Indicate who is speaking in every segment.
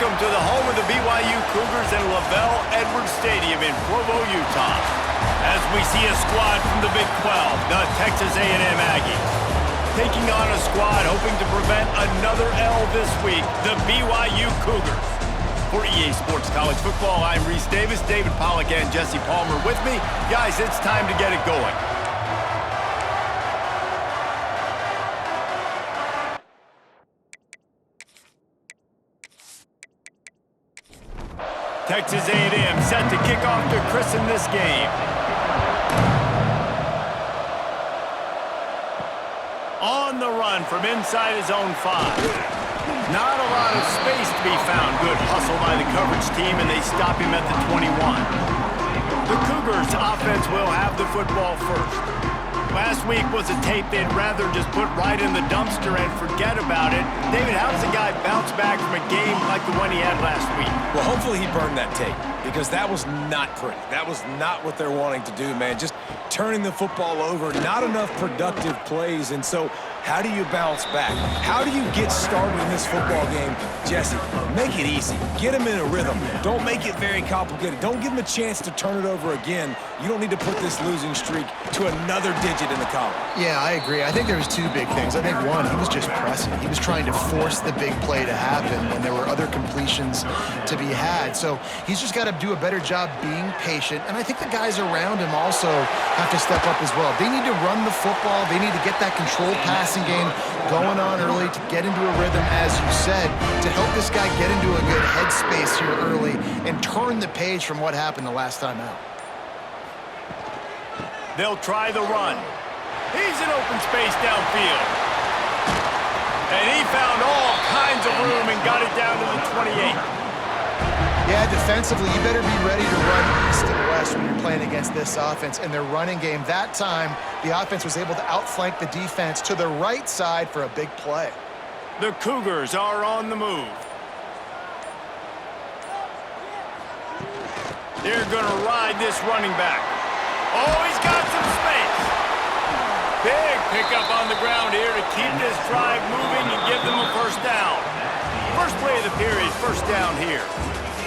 Speaker 1: Welcome to the home of the BYU Cougars in Lavelle Edwards Stadium in Provo, Utah. As we see a squad from the Big 12, the Texas A&M Aggies. Taking on a squad hoping to prevent another L this week, the BYU Cougars. For EA Sports College Football, I'm Reese Davis, David Pollack, and Jesse Palmer with me. Guys, it's time to get it going. Texas A&M set to kick off to christen this game. On the run from inside his own 5. Not a lot of space to be found. Good hustle by the coverage team, and they stop him at the 21. The Cougars offense will have the football first. Last week was a tape they'd rather just put right in the dumpster and forget about it. David, how does a guy bounce back from a game like the one he had last week?
Speaker 2: Well, hopefully he burned that tape, because that was not pretty. That was not what they're wanting to do, man. Just turning the football over, not enough productive plays. And so how do you bounce back? How do you get started in this football game? Jesse, make it easy. Get him in a rhythm. Don't make it very complicated. Don't give him a chance to turn it over again. You don't need to put this losing streak to another digit in the column.
Speaker 3: Yeah, I agree. I think there was two big things. I think one, he was just pressing. He was trying to force the big play to happen when there were other completions to be had. So he's just got to do a better job being patient. And I think the guys around him also have to step up as well. They need to run the football. They need to get that controlled passing game going on early to get into a rhythm, as you said, to help this guy get into a good headspace here early and turn the page from what happened the last time out.
Speaker 1: They'll try the run. He's in open space downfield. And he found all kinds of room and got it down to the 28.
Speaker 3: Yeah, defensively, you better be ready to run east and west when you're playing against this offense. In their running game, that time, the offense was able to outflank the defense to the right side for a big play.
Speaker 1: The Cougars are on the move. They're going to ride this running back. Oh, he's got some space. Big pickup on the ground here to keep this drive moving and give them a first down. First play of the period, first down here.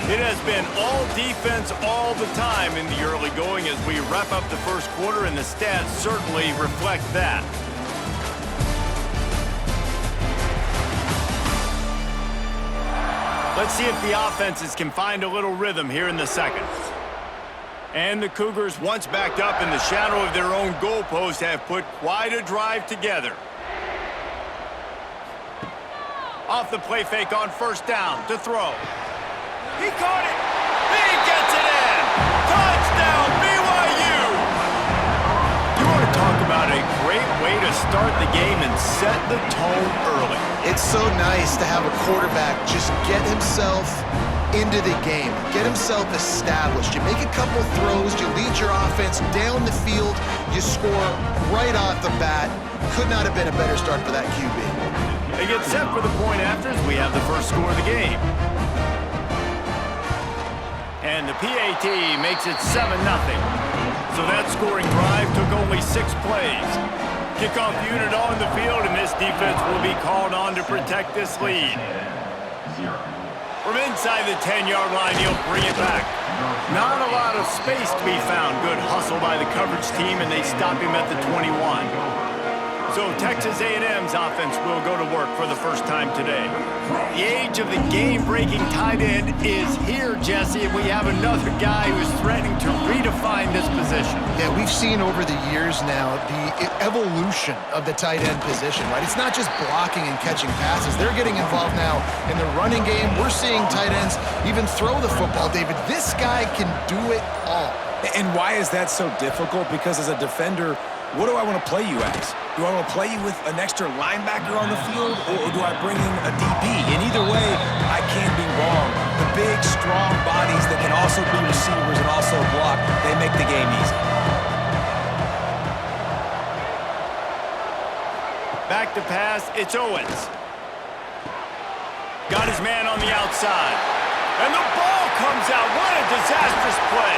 Speaker 1: It has been all defense all the time in the early going as we wrap up the first quarter, and the stats certainly reflect that. Let's see if the offenses can find a little rhythm here in the second. And the Cougars, once backed up in the shadow of their own goalpost, have put quite a drive together. Off the play fake on first down to throw. He caught it. He gets it in. Touchdown, BYU. You want to talk about a great way to start the game and set the tone early.
Speaker 3: It's so nice to have a quarterback just get himself into the game, get himself established. You make a couple throws, you lead your offense down the field, you score right off the bat. Could not have been a better start for that QB.
Speaker 1: They get set for the point after as we have the first score of the game. And the PAT makes it 7-0. So that scoring drive took only 6 plays. Kickoff unit on the field, and this defense will be called on to protect this lead. From inside the 10-yard line, he'll bring it back. Not a lot of space to be found. Good hustle by the coverage team, and they stop him at the 21. So Texas A&M's offense will go to work for the first time today. The age of the game-breaking tight end is here, Jesse, and we have another guy who's threatening to redefine this position.
Speaker 3: Yeah, we've seen over the years now the evolution of the tight end position, right? It's not just blocking and catching passes. They're getting involved now in the running game. We're seeing tight ends even throw the football, David. This guy can do it all.
Speaker 2: And why is that so difficult? Because as a defender, what do I want to play you as? Do I want to play you with an extra linebacker on the field, or do I bring in a DB? And either way, I can't be wrong. The big, strong bodies that can also be receivers and also block, they make the game easy.
Speaker 1: Back to pass, it's Owens. Got his man on the outside. And the ball comes out. What a disastrous play.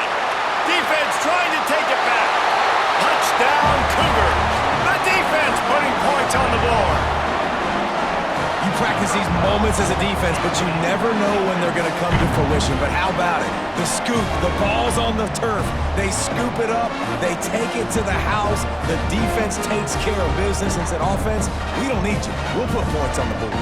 Speaker 1: Defense trying to take it back. Touchdown, Cougars. The defense putting points on the board.
Speaker 2: You practice these moments as a defense, but you never know when they're going to come to fruition. But how about it? The scoop, the ball's on the turf. They scoop it up. They take it to the house. The defense takes care of business and said, offense, we don't need you. We'll put points on the board.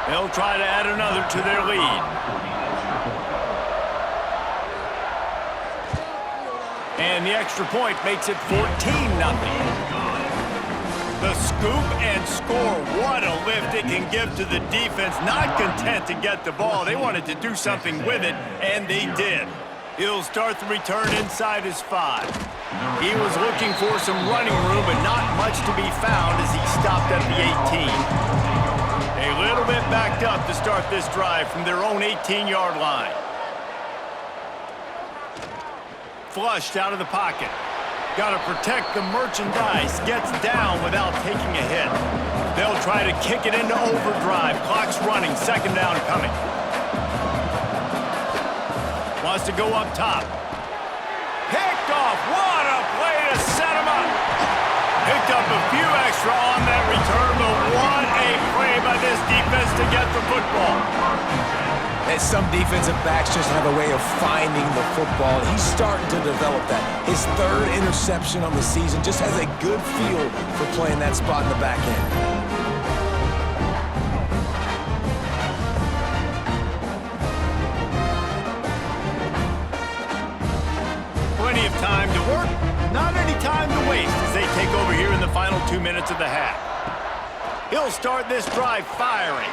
Speaker 1: They'll try to add another to their lead. And the extra point makes it 14-0. The scoop and score. What a lift it can give to the defense. Not content to get the ball. They wanted to do something with it, and they did. He'll start the return inside his 5. He was looking for some running room, but not much to be found as he stopped at the 18. A little bit backed up to start this drive from their own 18-yard line. Flushed out of the pocket. Got to protect the merchandise. Gets down without taking a hit. They'll try to kick it into overdrive. Clock's running. Second down coming. Wants to go up top. Picked off. What a play to set him up. Picked up a few extra on that return, but what a play by this defense to get the football.
Speaker 2: And some defensive backs just have a way of finding the football. He's starting to develop that. His 3rd interception on the season just has a good feel for playing that spot in the back end.
Speaker 1: Plenty of time to work. Not any time to waste as they take over here in the final 2 minutes of the half. He'll start this drive firing.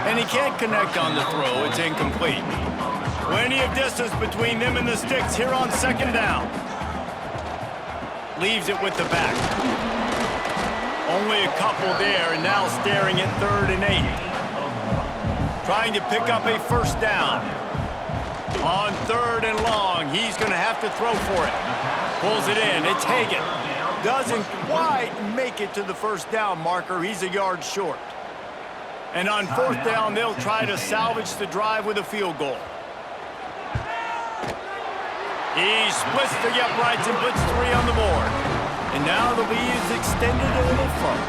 Speaker 1: And he can't connect on the throw. It's incomplete. Plenty of distance between them and the sticks here on second down. Leaves it with the back. Only a couple there, and now staring at 3rd and 8. Trying to pick up a first down. On 3rd and long, he's going to have to throw for it. Pulls it in. It's Hagan. Doesn't quite make it to the first down marker. He's a yard short. And on 4th down, they'll try to salvage the drive with a field goal. He splits the uprights and puts 3 on the board. And now the lead is extended a little further.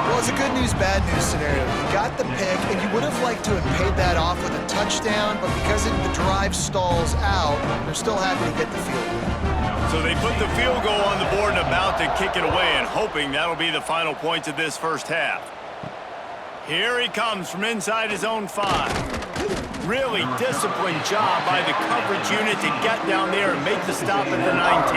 Speaker 3: Well, it's a good news, bad news scenario. You got the pick, and you would have liked to have paid that off with a touchdown, but because the drive stalls out, they're still happy to get the field goal.
Speaker 1: So they put the field goal on the board and about to kick it away, and hoping that'll be the final points of this first half. Here he comes from inside his own 5. Really disciplined job by the coverage unit to get down there and make the stop at the 19.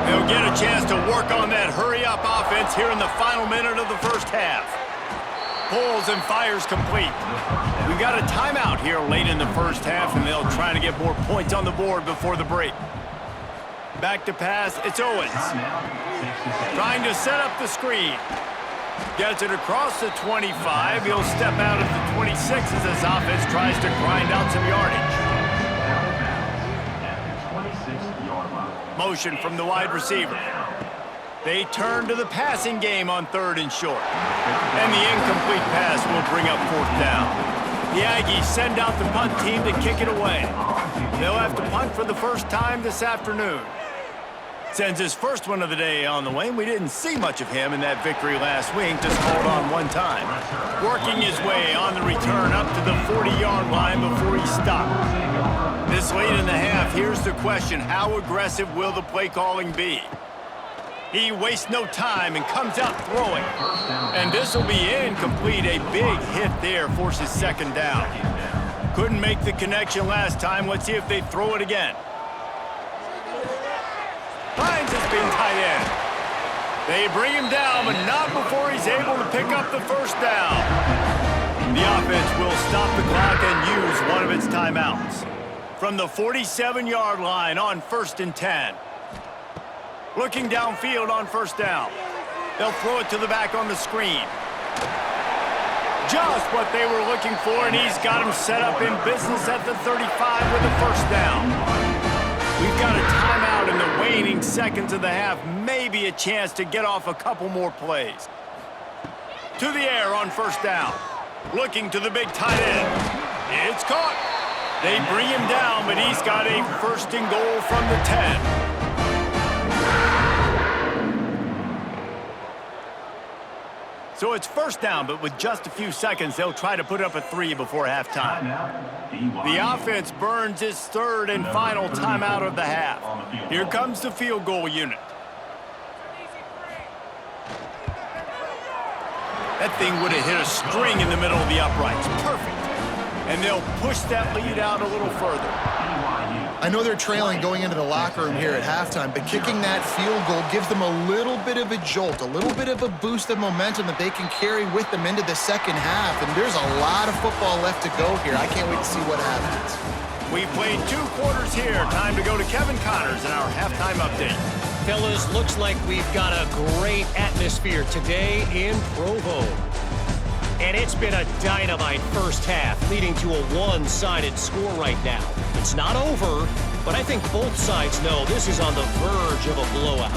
Speaker 1: They'll get a chance to work on that hurry-up offense here in the final minute of the first half. Pulls and fires complete. We've got a timeout here late in the first half, and they'll try to get more points on the board before the break. Back to pass, it's Owens. Trying to set up the screen. Gets it across the 25. He'll step out at the 26 as his offense tries to grind out some yardage. Motion from the wide receiver. They turn to the passing game on 3rd and short. And the incomplete pass will bring up 4th down. The Aggies send out the punt team to kick it away. They'll have to punt for the first time this afternoon. Sends his first one of the day on the way. We didn't see much of him in that victory last week. Just called on one time. Working his way on the return up to the 40-yard line before he stopped. This late in the half, here's the question. How aggressive will the play calling be? He wastes no time and comes out throwing. And this will be incomplete. A big hit there forces second down. Couldn't make the connection last time. Let's see if they throw it again. Finds his big tight end. They bring him down, but not before he's able to pick up the first down. The offense will stop the clock and use one of its timeouts. From the 47-yard line on 1st and 10. Looking downfield on first down. They'll throw it to the back on the screen. Just what they were looking for, and he's got him set up in business at the 35 with a first down. We've got a timeout in the waning seconds of the half. Maybe a chance to get off a couple more plays. To the air on first down. Looking to the big tight end. It's caught. They bring him down, but he's got a first and goal from the 10. So it's first down, but with just a few seconds, they'll try to put up a 3 before halftime. The offense burns its third and final timeout of the half. Here comes the field goal unit. That thing would have hit a string in the middle of the uprights. Perfect. And they'll push that lead out a little further.
Speaker 3: I know they're trailing going into the locker room here at halftime, but kicking that field goal gives them a little bit of a jolt, a little bit of a boost of momentum that they can carry with them into the second half. And there's a lot of football left to go here. I can't wait to see what happens.
Speaker 1: We've played 2 quarters here. Time to go to Kevin Connors in our halftime update.
Speaker 4: Fellas, looks like we've got a great atmosphere today in Provo. And it's been a dynamite first half, leading to a one-sided score right now. It's not over, but I think both sides know this is on the verge of a blowout.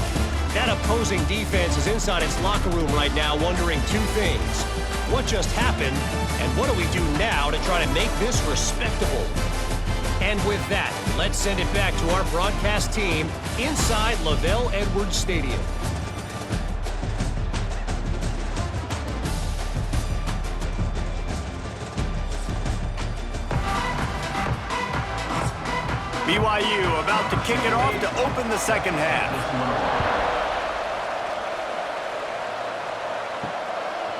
Speaker 4: That opposing defense is inside its locker room right now wondering 2 things. What just happened, and what do we do now to try to make this respectable? And with that, let's send it back to our broadcast team inside Lavelle Edwards Stadium.
Speaker 1: BYU about to kick it off to open the second half.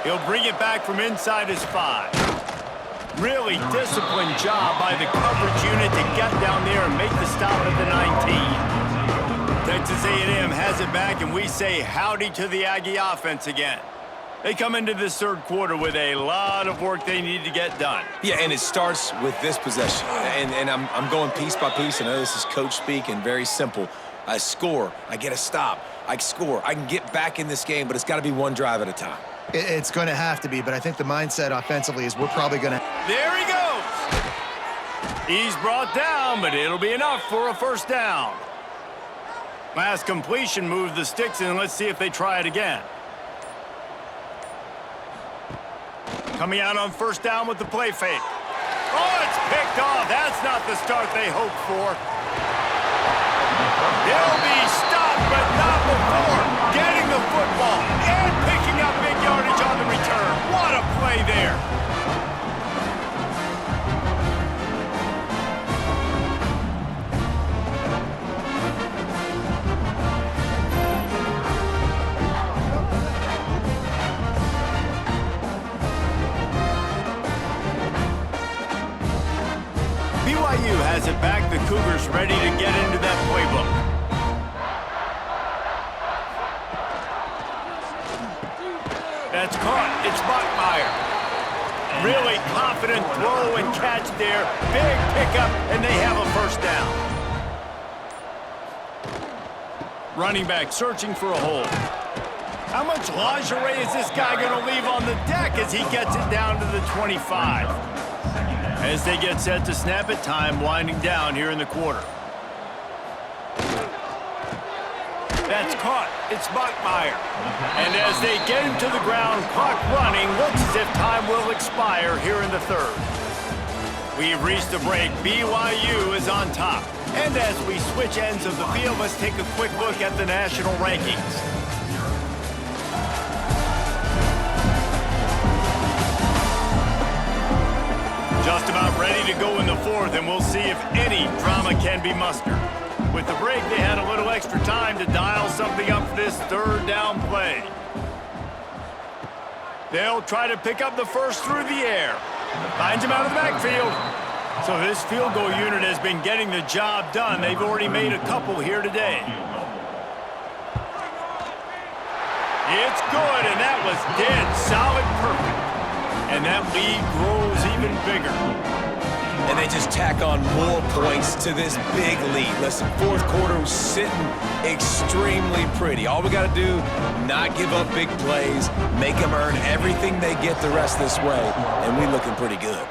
Speaker 1: He'll bring it back from inside his 5. Really disciplined job by the coverage unit to get down there and make the stop at the 19. Texas A&M has it back, and we say howdy to the Aggie offense again. They come into this third quarter with a lot of work they need to get done.
Speaker 2: Yeah, and it starts with this possession. And I'm going piece by piece. I know this is coach speak and very simple. I score. I get a stop. I score. I can get back in this game, but it's got to be one drive at a time.
Speaker 3: It's going to have to be, but I think the mindset offensively is we're probably going to...
Speaker 1: There he goes! He's brought down, but it'll be enough for a first down. Last completion moved the sticks in. Let's see if they try it again. Coming out on first down with the play fake. Oh, it's picked off. That's not the start they hoped for. They'll be stopped, but not before getting the football and picking up big yardage on the return. What a play there. BYU has it back. The Cougars ready to get into that playbook. That's caught. It's Bachmeier. Really confident throw and catch there. Big pickup, and they have a first down. Running back searching for a hole. How much lingerie is this guy going to leave on the deck as he gets it down to the 25? As they get set to snap it, time winding down here in the quarter. That's caught. It's Bachmeier. And as they get him to the ground, clock running, looks as if time will expire here in the third. We've reached the break. BYU is on top. And as we switch ends of the field, let's take a quick look at the national rankings. Just about ready to go in the fourth, and we'll see if any drama can be mustered. With the break, they had a little extra time to dial something up for this third down play. They'll try to pick up the first through the air. Finds him out of the backfield. So this field goal unit has been getting the job done. They've already made a couple here today. It's good, and that was dead solid perfect. And that lead grows even bigger.
Speaker 2: And they just tack on more points to this big lead. Listen, fourth quarter was sitting extremely pretty. All we got to do, not give up big plays, make them earn everything they get the rest this way, and we looking pretty good.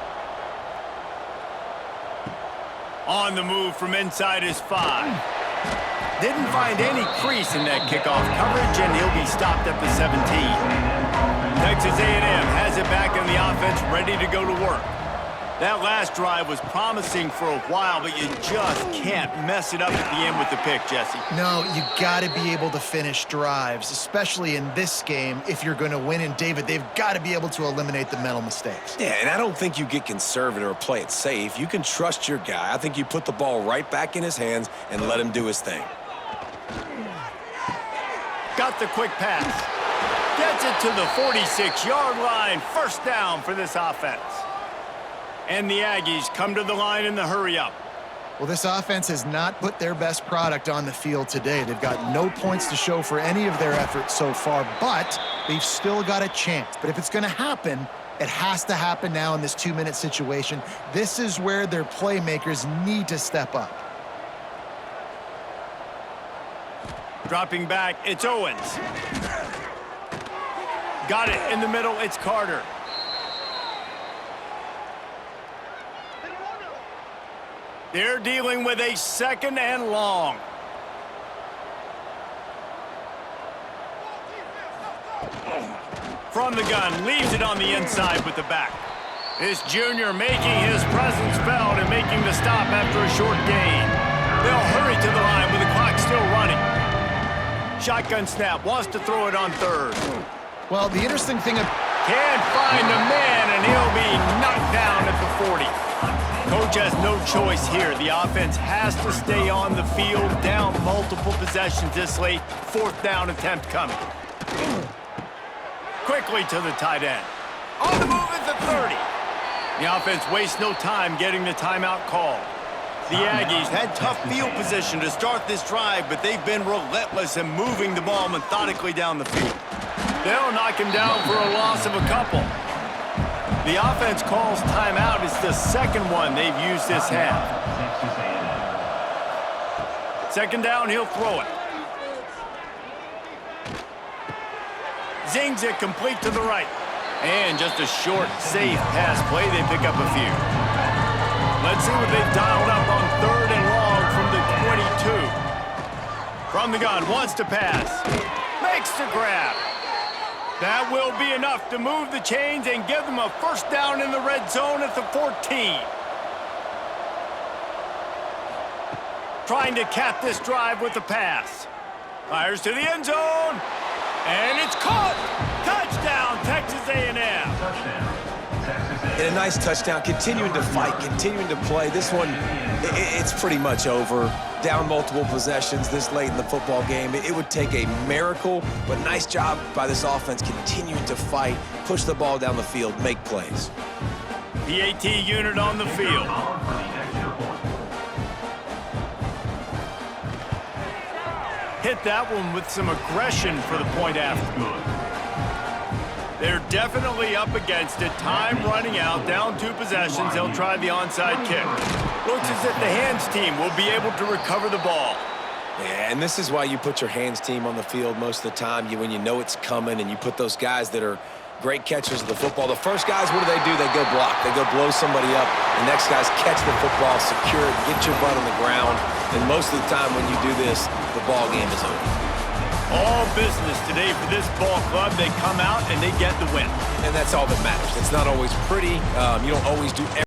Speaker 1: On the move from inside his 5. Didn't find any crease in that kickoff coverage, and he'll be stopped at the 17. Texas A&M has it back in the offense, ready to go to work. That last drive was promising for a while, but you just can't mess it up at the end with the pick, Jesse.
Speaker 3: No, you got to be able to finish drives, especially in this game if you're going to win. And, David, they've got to be able to eliminate the mental mistakes.
Speaker 2: Yeah, and I don't think you get conservative or play it safe. You can trust your guy. I think you put the ball right back in his hands and let him do his thing.
Speaker 1: Got the quick pass. Gets it to the 46-yard line. First down for this offense. And the Aggies come to the line in the hurry-up.
Speaker 3: Well, this offense has not put their best product on the field today. They've got no points to show for any of their efforts so far, but they've still got a chance. But if it's going to happen, it has to happen now in this 2-minute situation. This is where their playmakers need to step up.
Speaker 1: Dropping back, it's Owens. Got it in the middle, it's Carter. They're dealing with a 2nd and long. From the gun, leaves it on the inside with the back. This junior making his presence felt and making the stop after a short gain. They'll hurry to the line with the clock still running. Shotgun snap, wants to throw it on 3rd.
Speaker 3: Well, the interesting thing...
Speaker 1: Can't find a man, and he'll be knocked down at the 40. Coach has no choice here. The offense has to stay on the field, down multiple possessions this late. 4th down attempt coming. Quickly to the tight end. On the move at the 30. The offense wastes no time getting the timeout call. The Aggies had tough field position to start this drive, but they've been relentless in moving the ball methodically down the field. They'll knock him down for a loss of a couple. The offense calls timeout. It's the 2nd one they've used this half. 2nd down, he'll throw it. Zings it complete to the right. And just a short, safe pass play. They pick up a few. Let's see what they've dialed up on 3rd and long from the 22. From the gun, wants to pass. Makes the grab. That will be enough to move the chains and give them a 1st down in the red zone at the 14. Trying to cap this drive with the pass. Fires to the end zone. And it's caught. Touchdown, Texas A&M.
Speaker 2: And a nice touchdown, continuing to fight, continuing to play. This one, it's pretty much over. Down multiple possessions this late in the football game. It would take a miracle, but nice job by this offense continuing to fight, push the ball down the field, make plays.
Speaker 1: PAT unit on the field. Hit that one with some aggression for the point after. They're definitely up against it. Time running out, down 2 possessions. They'll try the onside kick. Looks as if the hands team will be able to recover the ball.
Speaker 2: Yeah, and this is why you put your hands team on the field most of the time. When you know it's coming and you put those guys that are great catchers of the football. The first guys, what do? They go block. They go blow somebody up. The next guys catch the football, secure it, get your butt on the ground. And most of the time when you do this, the ball game is over.
Speaker 1: All business today for this ball club. They come out and they get the win.
Speaker 2: And that's all that matters. It's not always pretty. You don't always do everything.